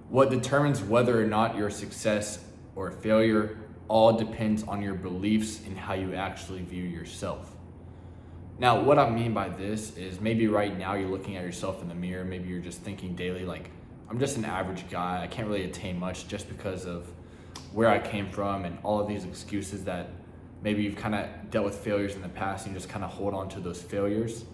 What determines whether or not you're a success or a failure all depends on your beliefs and how you actually view yourself. Now, what I mean by this is maybe right now you're looking at yourself in the mirror, maybe you're just thinking daily, like, I'm just an average guy, I can't really attain much just because of where I came from and all of these excuses that maybe you've kind of dealt with failures in the past and you just kind of hold on to those failures.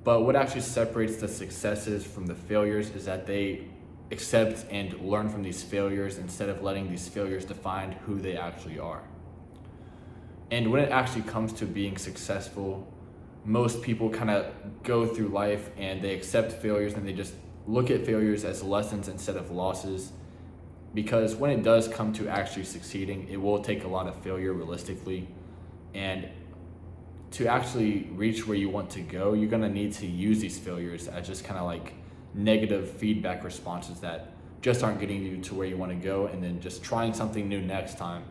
But what actually separates the successes from the failures is that they accept and learn from these failures instead of letting these failures define who they actually are. And when it actually comes to being successful, most people kind of go through life and they accept failures and they just look at failures as lessons instead of losses. Because when it does come to actually succeeding, it will take a lot of failure realistically. And to actually reach where you want to go, you're gonna need to use these failures as just kind of like negative feedback responses that just aren't getting you to where you want to go, and then just trying something new next time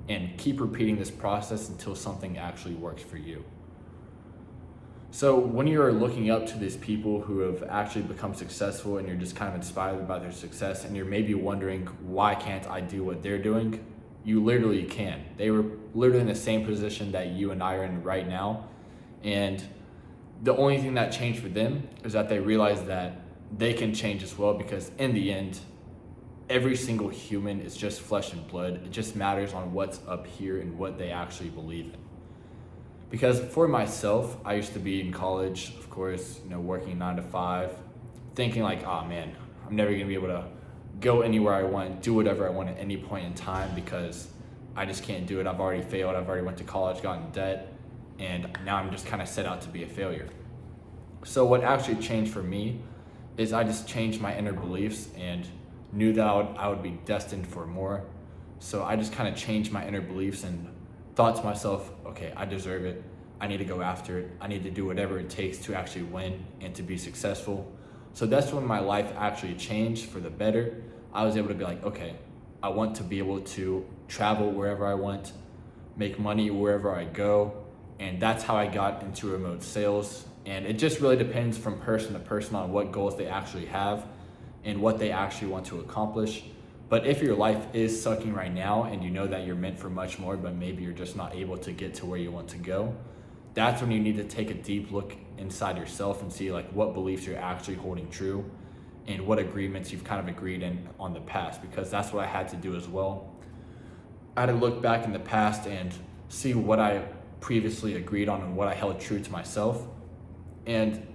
and keep repeating this process until something actually works for you. So when you're looking up to these people who have actually become successful and you're just kind of inspired by their success and you're maybe wondering, why can't I do what they're doing? You literally can. They were literally in the same position that you and I are in right now. And the only thing that changed for them is that they realized that they can change as well, because in the end, every single human is just flesh and blood. It just matters on what's up here and what they actually believe in. Because for myself, I used to be in college, of course, working 9 to 5, thinking like, oh man, I'm never gonna be able to go anywhere I want, do whatever I want at any point in time because I just can't do it. I've already failed. I've already went to college, got in debt, and now I'm just kind of set out to be a failure. So what actually changed for me is I just changed my inner beliefs and knew that I would be destined for more. So I just kind of changed my inner beliefs and thought to myself, okay, I deserve it. I need to go after it. I need to do whatever it takes to actually win and to be successful. So that's when my life actually changed for the better. I was able to be like, okay, I want to be able to travel wherever I want, make money wherever I go. And that's how I got into remote sales. And it just really depends from person to person on what goals they actually have and what they actually want to accomplish. But if your life is sucking right now and you know that you're meant for much more, but maybe you're just not able to get to where you want to go, that's when you need to take a deep look inside yourself and see like what beliefs you're actually holding true and what agreements you've kind of agreed in on the past, because that's what I had to do as well. I had to look back in the past and see what I previously agreed on and what I held true to myself. And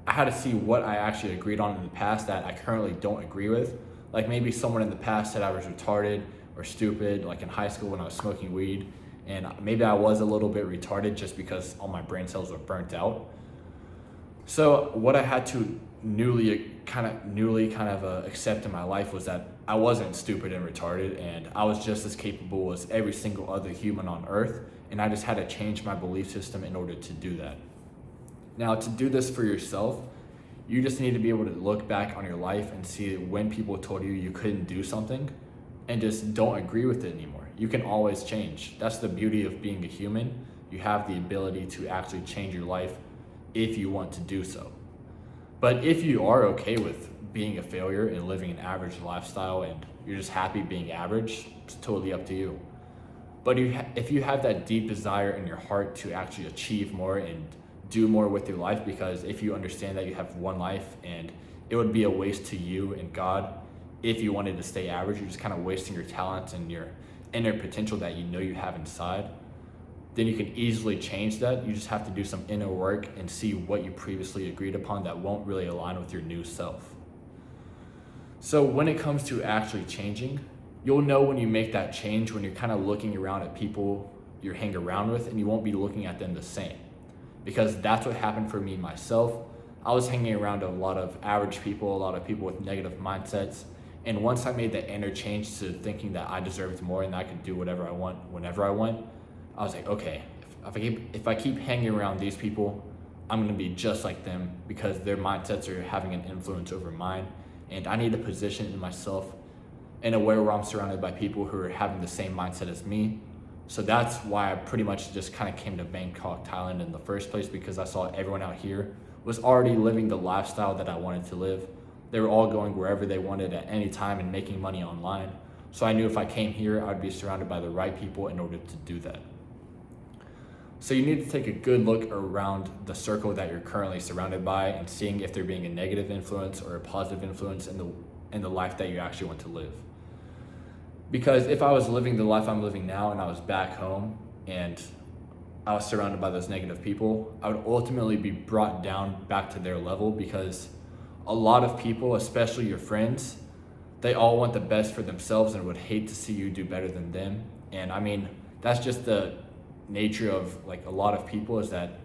I had to see what I actually agreed on in the past that I currently don't agree with. Like maybe someone in the past said I was retarded or stupid, like in high school when I was smoking weed. And maybe I was a little bit retarded just because all my brain cells were burnt out. So what I had to newly kind of accept in my life was that I wasn't stupid and retarded, and I was just as capable as every single other human on earth. And I just had to change my belief system in order to do that. Now, to do this for yourself, you just need to be able to look back on your life and see when people told you you couldn't do something and just don't agree with it anymore. You can always change. That's the beauty of being a human. You have the ability to actually change your life if you want to do so. But if you are okay with being a failure and living an average lifestyle and you're just happy being average, it's totally up to you. But if you have that deep desire in your heart to actually achieve more and do more with your life, because if you understand that you have one life and it would be a waste to you and God if you wanted to stay average, you're just kind of wasting your talents and your inner potential that you know you have inside, then you can easily change that. You just have to do some inner work and see what you previously agreed upon that won't really align with your new self. So when it comes to actually changing, you'll know when you make that change when you're kind of looking around at people you hang around with, and you won't be looking at them the same. Because that's what happened for me myself. I was hanging around a lot of average people, a lot of people with negative mindsets. And once I made the inner change to thinking that I deserved more and I could do whatever I want, whenever I want, I was like, okay, if I keep hanging around these people, I'm gonna be just like them because their mindsets are having an influence over mine. And I need to position myself in a way where I'm surrounded by people who are having the same mindset as me. So that's why I pretty much just kind of came to Bangkok, Thailand in the first place, because I saw everyone out here was already living the lifestyle that I wanted to live. They were all going wherever they wanted at any time and making money online. So I knew if I came here, I'd be surrounded by the right people in order to do that. So you need to take a good look around the circle that you're currently surrounded by and seeing if they're being a negative influence or a positive influence in the life that you actually want to live. Because if I was living the life I'm living now and I was back home and I was surrounded by those negative people, I would ultimately be brought down back to their level, because a lot of people, especially your friends, they all want the best for themselves and would hate to see you do better than them. And I mean, that's just the nature of like a lot of people, is that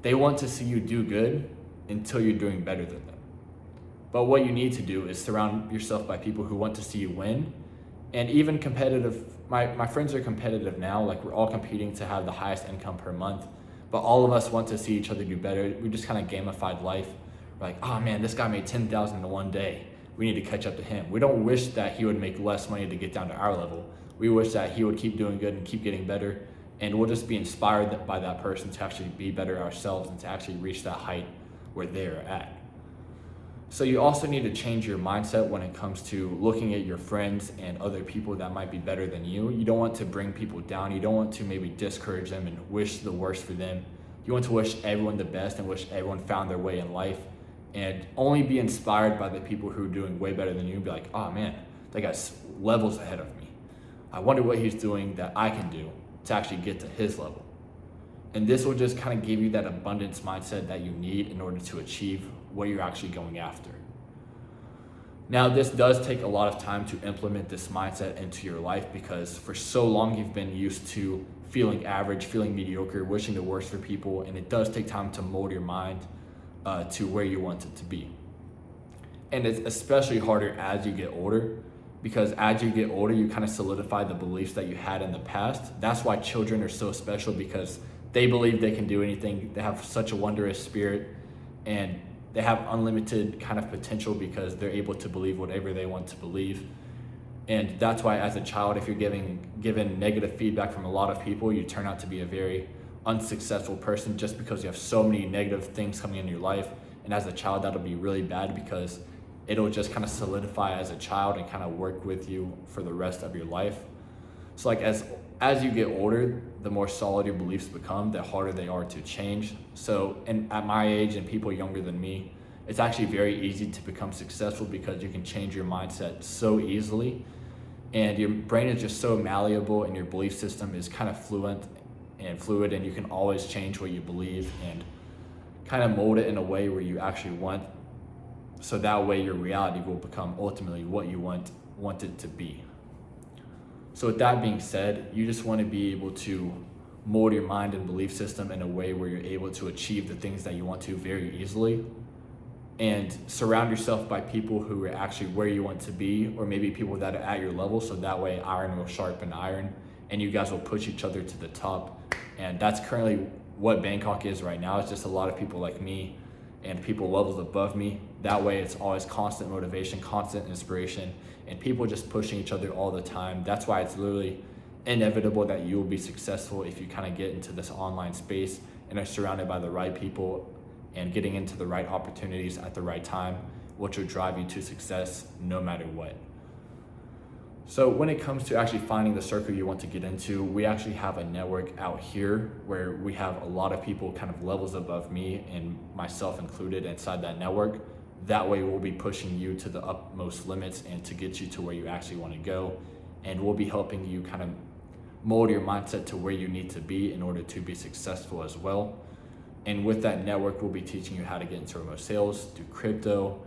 they want to see you do good until you're doing better than them. But what you need to do is surround yourself by people who want to see you win. And even competitive, my friends are competitive now, like we're all competing to have the highest income per month, but all of us want to see each other do better. We just kind of gamified life. We're like, oh man, this guy made 10,000 in one day. We need to catch up to him. We don't wish that he would make less money to get down to our level. We wish that he would keep doing good and keep getting better. And we'll just be inspired by that person to actually be better ourselves and to actually reach that height where they're at. So you also need to change your mindset when it comes to looking at your friends and other people that might be better than you. You don't want to bring people down. You don't want to maybe discourage them and wish the worst for them. You want to wish everyone the best and wish everyone found their way in life, and only be inspired by the people who are doing way better than you and be like, oh man, that guy's levels ahead of me. I wonder what he's doing that I can do to actually get to his level. And this will just kind of give you that abundance mindset that you need in order to achieve what you're actually going after. Now, this does take a lot of time to implement this mindset into your life, because for so long you've been used to feeling average, feeling mediocre, wishing the worst for people, and it does take time to mold your mind to where you want it to be. And it's especially harder as you get older, because as you get older, you kind of solidify the beliefs that you had in the past. That's why children are so special, because they believe they can do anything. They have such a wondrous spirit, and they have unlimited kind of potential because they're able to believe whatever they want to believe. And that's why as a child, if you're given negative feedback from a lot of people, you turn out to be a very unsuccessful person, just because you have so many negative things coming in your life. And as a child, that'll be really bad, because it'll just kind of solidify as a child and kind of work with you for the rest of your life. So like as you get older, the more solid your beliefs become, the harder they are to change. So, and at my age and people younger than me, it's actually very easy to become successful, because you can change your mindset so easily, and your brain is just so malleable, and your belief system is kind of fluid, and you can always change what you believe and kind of mold it in a way where you actually want, so that way your reality will become ultimately what you want it to be. So with that being said, you just want to be able to mold your mind and belief system in a way where you're able to achieve the things that you want to very easily, and surround yourself by people who are actually where you want to be, or maybe people that are at your level, so that way iron will sharpen iron and you guys will push each other to the top. And that's currently what Bangkok is right now. It's just a lot of people like me and people levels above me. That way it's always constant motivation, constant inspiration, and people just pushing each other all the time. That's why it's literally inevitable that you will be successful if you kind of get into this online space and are surrounded by the right people and getting into the right opportunities at the right time, which will drive you to success no matter what. So when it comes to actually finding the circle you want to get into, we actually have a network out here where we have a lot of people kind of levels above me and myself included inside that network. That way we'll be pushing you to the utmost limits and to get you to where you actually want to go. And we'll be helping you kind of mold your mindset to where you need to be in order to be successful as well. And with that network, we'll be teaching you how to get into remote sales, do crypto,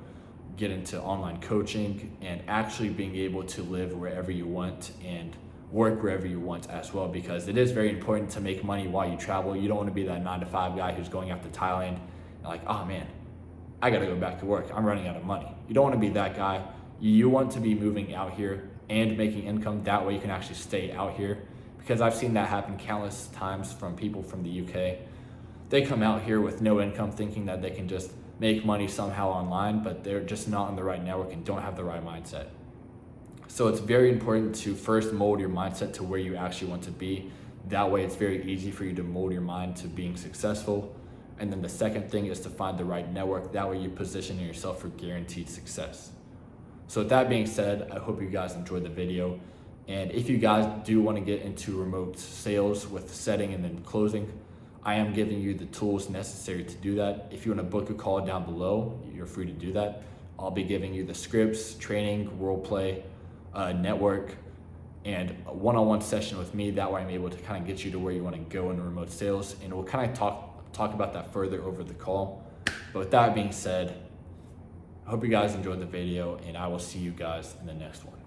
get into online coaching, and actually being able to live wherever you want and work wherever you want as well, because it is very important to make money while you travel. You don't want to be that 9-to-5 guy who's going out to Thailand and like, oh man, I gotta go back to work, I'm running out of money. You don't want to be that guy. You want to be moving out here and making income. That way you can actually stay out here, because I've seen that happen countless times from people from the UK. They come out here with no income, thinking that they can just make money somehow online, but they're just not in the right network and don't have the right mindset. So it's very important to first mold your mindset to where you actually want to be. That way it's very easy for you to mold your mind to being successful. And then the second thing is to find the right network. That way you position yourself for guaranteed success. So with that being said, I hope you guys enjoyed the video. And if you guys do want to get into remote sales with setting and then closing, I am giving you the tools necessary to do that. If you want to book a call down below, you're free to do that. I'll be giving you the scripts, training, role play, network, and a one-on-one session with me. That way I'm able to kind of get you to where you want to go in remote sales. And we'll kind of talk about that further over the call. But with that being said, I hope you guys enjoyed the video, and I will see you guys in the next one.